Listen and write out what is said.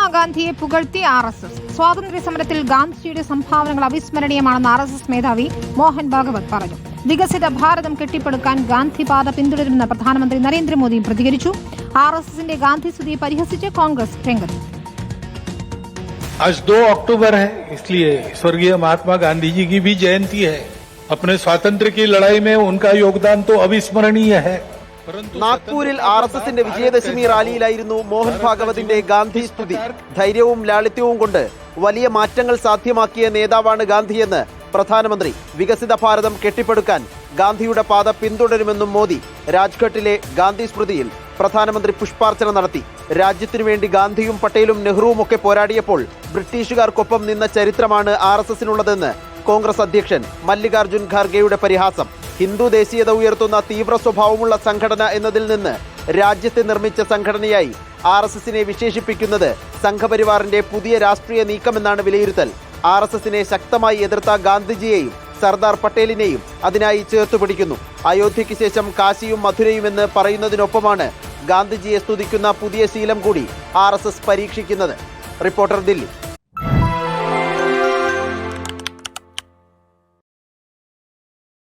മഹാത്മാഗാന്ധിയെ പുകഴ്ത്തി RSS. സ്വാതന്ത്ര്യ സമരത്തിൽ ഗാന്ധിജിയുടെ സംഭാവനകൾ അവിസ്മരണീയമാണെന്ന് RSS മേധാവി മോഹൻ ഭാഗവത് പറഞ്ഞു. വികസിത ഭാരതം കെട്ടിപ്പടുക്കാൻ ഗാന്ധിപാത പിന്തുടരുമെന്ന് പ്രധാനമന്ത്രി നരേന്ദ്രമോദിയും പ്രതികരിച്ചു. RSSന്റെ ഗാന്ധി സ്തുതിയെ പരിഹസിച്ച് കോൺഗ്രസ് രംഗത്ത്. आज 2 अक्टूबर है, इसलिए स्वर्गीय महात्मा गांधी जी की भी जयंती है. अपने स्वातंत्र्य की लड़ाई में उनका योगदान तो अविस्मरणीय है. നാഗ്പൂരിൽ RSSന്റെ വിജയദശമി റാലിയിലായിരുന്നു മോഹൻ ഭാഗവതിന്റെ ഗാന്ധി സ്തുതി. ധൈര്യവും ലാളിത്യവും കൊണ്ട് വലിയ മാറ്റങ്ങൾ സാധ്യമാക്കിയ നേതാവാണ് ഗാന്ധിയെന്ന് പ്രധാനമന്ത്രി. വികസിത ഭാരതം കെട്ടിപ്പടുക്കാൻ ഗാന്ധിയുടെ പാത പിന്തുടരുമെന്നും മോദി. രാജ്ഘട്ടിലെ ഗാന്ധി സ്മൃതിയിൽ പ്രധാനമന്ത്രി പുഷ്പാർച്ചന നടത്തി. രാജ്യത്തിനു വേണ്ടി ഗാന്ധിയും പട്ടേലും നെഹ്റുവും ഒക്കെ പോരാടിയപ്പോൾ ബ്രിട്ടീഷുകാർക്കൊപ്പം നിന്ന ചരിത്രമാണ് RSSനുള്ളതെന്ന് കോൺഗ്രസ് അധ്യക്ഷൻ മല്ലികാർജുൻ ഖാർഗെയുടെ പരിഹാസം. ഹിന്ദു ദേശീയത ഉയർത്തുന്ന തീവ്ര സ്വഭാവമുള്ള സംഘടന എന്നതിൽ നിന്ന് രാജ്യത്തെ നിർമ്മിച്ച സംഘടനയായി RSSനെ വിശേഷിപ്പിക്കുന്നത് സംഘപരിവാറിന്റെ പുതിയ രാഷ്ട്രീയ നീക്കമെന്നാണ് വിലയിരുത്തൽ. RSSനെ ശക്തമായി എതിർത്ത ഗാന്ധിജിയെയും സർദാർ പട്ടേലിനെയും അതിനായി ചേർത്തുപിടിക്കുന്നു. അയോധ്യയ്ക്ക് ശേഷം കാശിയും മധുരയുമെന്ന് പറയുന്നതിനൊപ്പമാണ് ഗാന്ധിജിയെ സ്തുതിക്കുന്ന പുതിയ ശീലം കൂടി RSS പരീക്ഷിക്കുന്നത്. റിപ്പോർട്ടർ, ദില്ലി.